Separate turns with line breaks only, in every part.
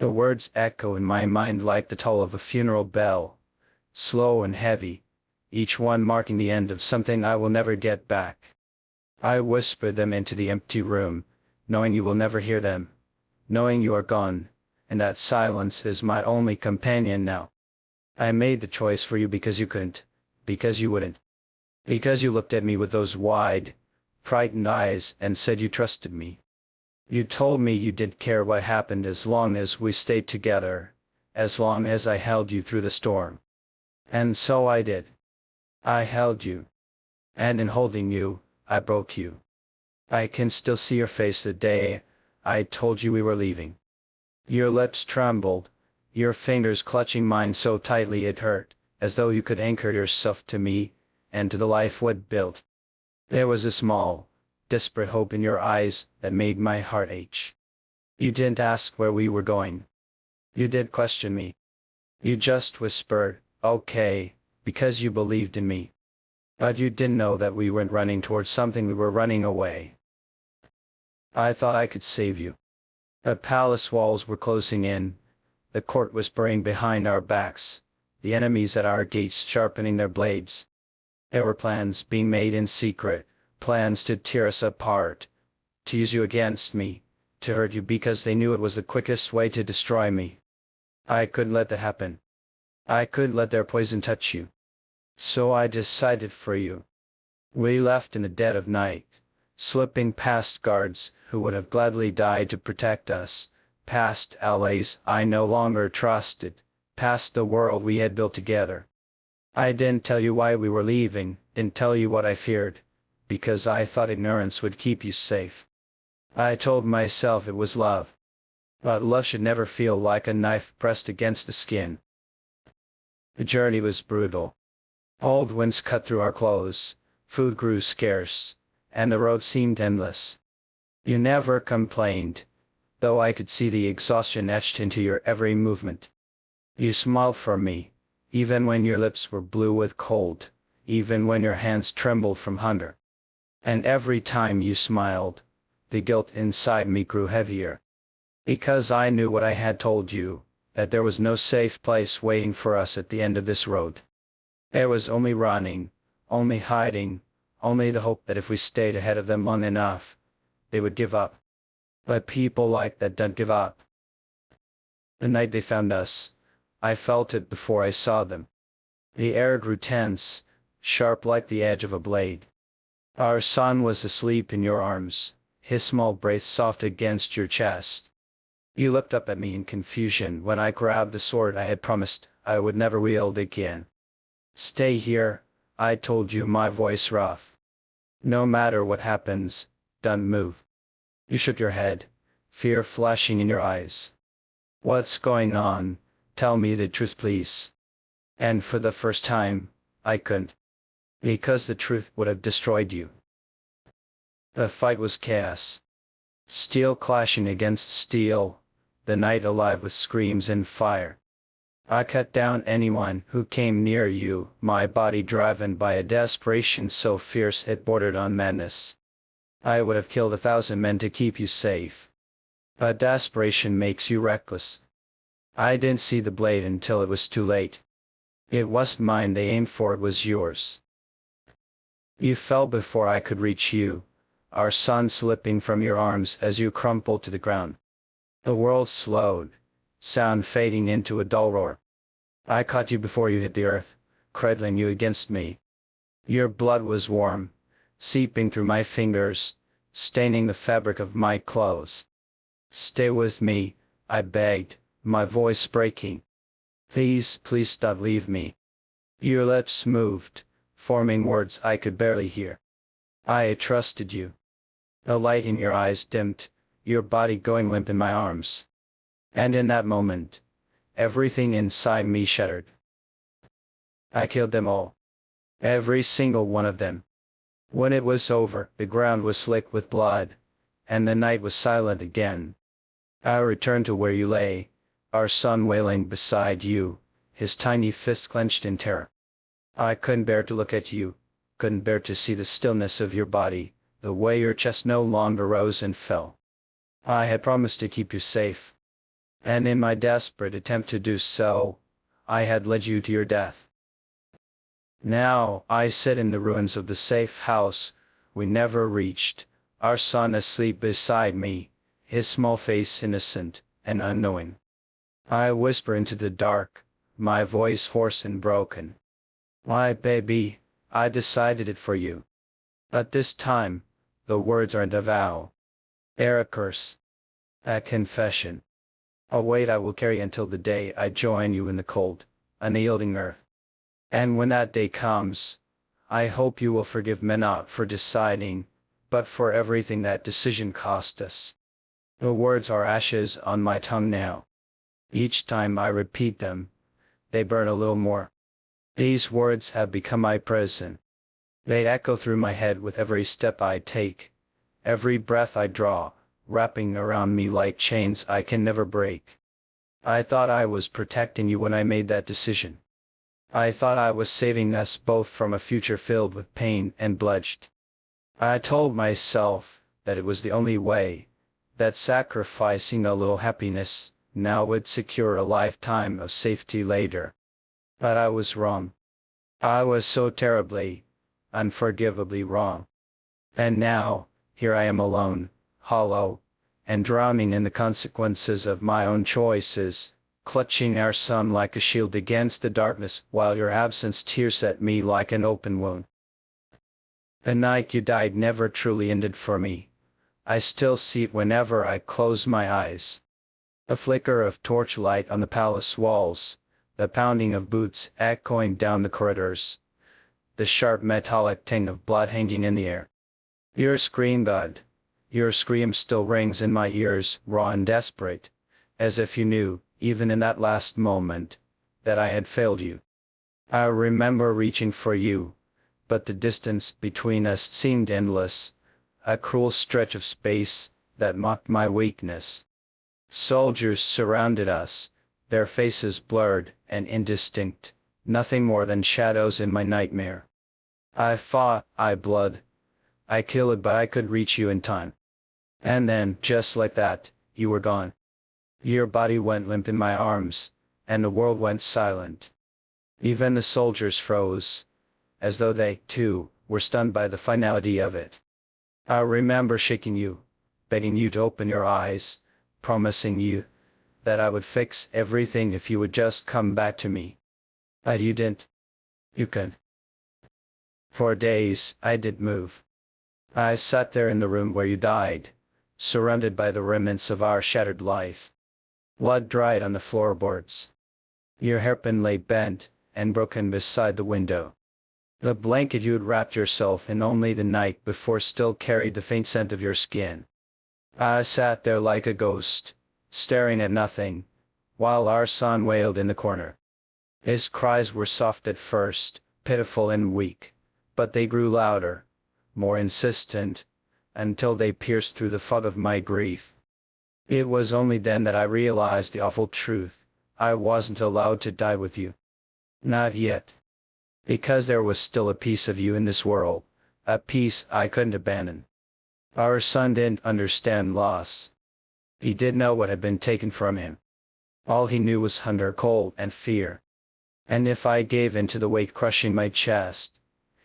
The words echo in my mind like the toll of a funeral bell, slow and heavy, each one marking the end of something I will never get back. I whisper them into the empty room, knowing you will never hear them, knowing you are gone, and that silence is my only companion now. I made the choice for you because you couldn't, because you wouldn't, because you looked at me with those wide, frightened eyes and said you trusted me. You told me you didn't care what happened as long as we stayed together, as long as I held you through the storm. And so I did. I held you. And in holding you, I broke you. I can still see your face the day I told you we were leaving. Your lips trembled, your fingers clutching mine so tightly it hurt, as though you could anchor yourself to me, and to the life we'd built. There was a small, desperate hope in your eyes that made my heart ache. You didn't ask where we were going. You didn't question me. You just whispered, "Okay," because you believed in me. But you didn't know that we weren't running towards something, we were running away. I thought I could save you. The palace walls were closing in, the court was burning behind our backs, the enemies at our gates sharpening their blades. There were plans being made in secret, plans to tear us apart, to use you against me, to hurt you because they knew it was the quickest way to destroy me. I couldn't let that happen. I couldn't let their poison touch you. So I decided for you. We left in the dead of night, slipping past guards who would have gladly died to protect us, past allies I no longer trusted, past the world we had built together. I didn't tell you why we were leaving, didn't tell you what I feared, because I thought ignorance would keep you safe. I told myself it was love. But love should never feel like a knife pressed against the skin. The journey was brutal. Cold winds cut through our clothes, food grew scarce, and the road seemed endless. You never complained, though I could see the exhaustion etched into your every movement. You smiled for me, even when your lips were blue with cold, even when your hands trembled from hunger. And every time you smiled, the guilt inside me grew heavier. Because I knew what I had told you, that there was no safe place waiting for us at the end of this road. There was only running, only hiding, only the hope that if we stayed ahead of them long enough, they would give up. But people like that don't give up. The night they found us, I felt it before I saw them. The air grew tense, sharp like the edge of a blade. Our son was asleep in your arms, his small breath soft against your chest. You looked up at me in confusion when I grabbed the sword I had promised I would never wield again. "Stay here," I told you, my voice rough. "No matter what happens, don't move." You shook your head, fear flashing in your eyes. "What's going on? Tell me the truth, please." And for the first time, I couldn't. Because the truth would have destroyed you. The fight was chaos. Steel clashing against steel, the night alive with screams and fire. I cut down anyone who came near you, my body driven by a desperation so fierce it bordered on madness. I would have killed 1,000 men to keep you safe. But desperation makes you reckless. I didn't see the blade until it was too late. It wasn't mine they aimed for, it was yours. You fell before I could reach you, our son slipping from your arms as you crumpled to the ground. The world slowed, sound fading into a dull roar. I caught you before you hit the earth, cradling you against me. Your blood was warm, seeping through my fingers, staining the fabric of my clothes. "Stay with me," I begged, my voice breaking. "Please, please don't leave me." Your lips moved, forming words I could barely hear. "I trusted you." The light in your eyes dimmed, your body going limp in my arms. And in that moment, everything inside me shattered. I killed them all. Every single one of them. When it was over, the ground was slick with blood, and the night was silent again. I returned to where you lay, our son wailing beside you, his tiny fist clenched in terror. I couldn't bear to look at you, couldn't bear to see the stillness of your body, the way your chest no longer rose and fell. I had promised to keep you safe. And in my desperate attempt to do so, I had led you to your death. Now, I sit in the ruins of the safe house we never reached, our son asleep beside me, his small face innocent and unknowing. I whisper into the dark, my voice hoarse and broken. Why, baby, I decided it for you. But this time, the words aren't a vow. They're a curse. A confession. A weight I will carry until the day I join you in the cold, unyielding earth. And when that day comes, I hope you will forgive me not for deciding, but for everything that decision cost us. The words are ashes on my tongue now. Each time I repeat them, they burn a little more. These words have become my prison. They echo through my head with every step I take, every breath I draw, wrapping around me like chains I can never break. I thought I was protecting you when I made that decision. I thought I was saving us both from a future filled with pain and bloodshed. I told myself that it was the only way, that sacrificing a little happiness now would secure a lifetime of safety later. But I was wrong. I was so terribly, unforgivably wrong. And now, here I am alone, hollow, and drowning in the consequences of my own choices, clutching our son like a shield against the darkness while your absence tears at me like an open wound. The night you died never truly ended for me. I still see it whenever I close my eyes. The flicker of torchlight on the palace walls, the pounding of boots echoing down the corridors, the sharp metallic ting of blood hanging in the air. Your scream, bud. Your scream still rings in my ears, raw and desperate, as if you knew, even in that last moment, that I had failed you. I remember reaching for you, but the distance between us seemed endless, a cruel stretch of space that mocked my weakness. Soldiers surrounded us, their faces blurred and indistinct, nothing more than shadows in my nightmare. I fought, I bled, I killed, but I could reach you in time. And then, just like that, you were gone. Your body went limp in my arms, and the world went silent. Even the soldiers froze, as though they, too, were stunned by the finality of it. I remember shaking you, begging you to open your eyes, promising you that I would fix everything if you would just come back to me. But you didn't. You couldn't. For days, I didn't move. I sat there in the room where you died, surrounded by the remnants of our shattered life. Blood dried on the floorboards. Your hairpin lay bent and broken beside the window. The blanket you had wrapped yourself in only the night before still carried the faint scent of your skin. I sat there like a ghost, staring at nothing, while our son wailed in the corner. His cries were soft at first, pitiful and weak, but they grew louder, more insistent, until they pierced through the fog of my grief. It was only then that I realized the awful truth. I wasn't allowed to die with you. Not yet. Because there was still a piece of you in this world, a piece I couldn't abandon. Our son didn't understand loss. He didn't know what had been taken from him. All he knew was hunger, cold, and fear. And if I gave in to the weight crushing my chest,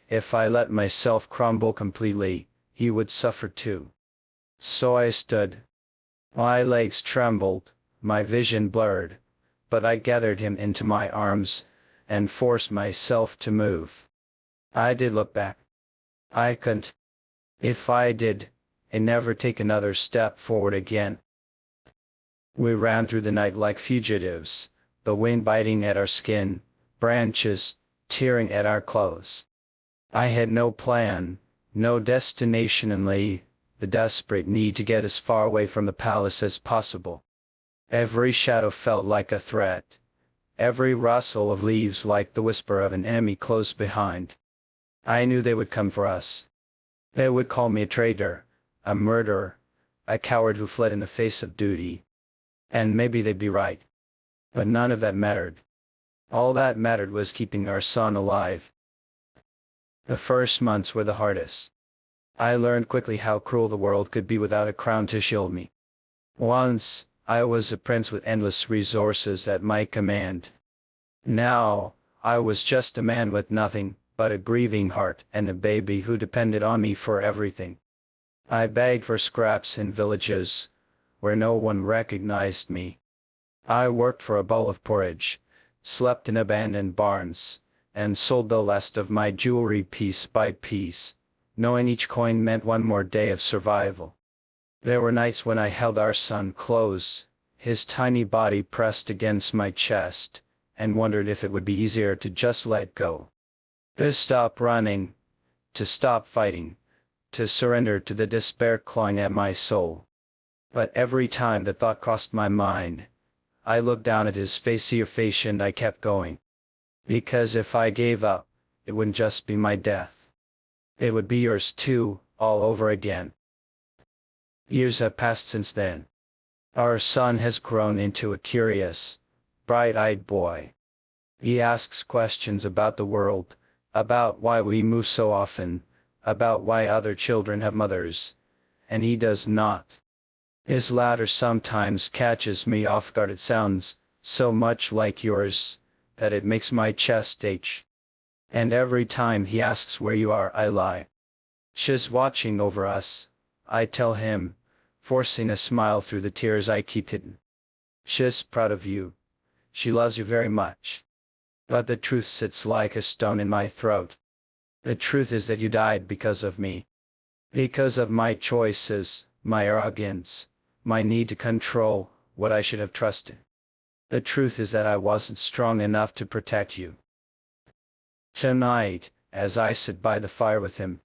if I let myself crumble completely, he would suffer too. So I stood. My legs trembled, my vision blurred, but I gathered him into my arms, and forced myself to move. I did look back. I couldn't. If I did, I'd never take another step forward again. We ran through the night like fugitives, the wind biting at our skin, branches tearing at our clothes. I had no plan, no destination, only the desperate need to get as far away from the palace as possible. Every shadow felt like a threat, every rustle of leaves like the whisper of an enemy close behind. I knew they would come for us. They would call me a traitor, a murderer, a coward who fled in the face of duty. And maybe they'd be right. But none of that mattered. All that mattered was keeping our son alive. The first months were the hardest. I learned quickly how cruel the world could be without a crown to shield me. Once, I was a prince with endless resources at my command. Now, I was just a man with nothing but a grieving heart and a baby who depended on me for everything. I begged for scraps in villages where no one recognized me. I worked for a bowl of porridge, slept in abandoned barns, and sold the last of my jewelry piece by piece, knowing each coin meant one more day of survival. There were nights when I held our son close, his tiny body pressed against my chest, and wondered if it would be easier to just let go. To stop running, to stop fighting, to surrender to the despair clawing at my soul. But every time the thought crossed my mind, I looked down at his face and I kept going. Because if I gave up, it wouldn't just be my death. It would be yours too, all over again. Years have passed since then. Our son has grown into a curious, bright-eyed boy. He asks questions about the world, about why we move so often, about why other children have mothers, and he does not. His laughter sometimes catches me off guard. It sounds so much like yours that it makes my chest ache. And every time he asks where you are, I lie. She's watching over us, I tell him, forcing a smile through the tears I keep hidden. She's proud of you. She loves you very much. But the truth sits like a stone in my throat. The truth is that you died because of me. Because of my choices, my arrogance, my need to control what I should have trusted. The truth is that I wasn't strong enough to protect you. Tonight, as I sit by the fire with him,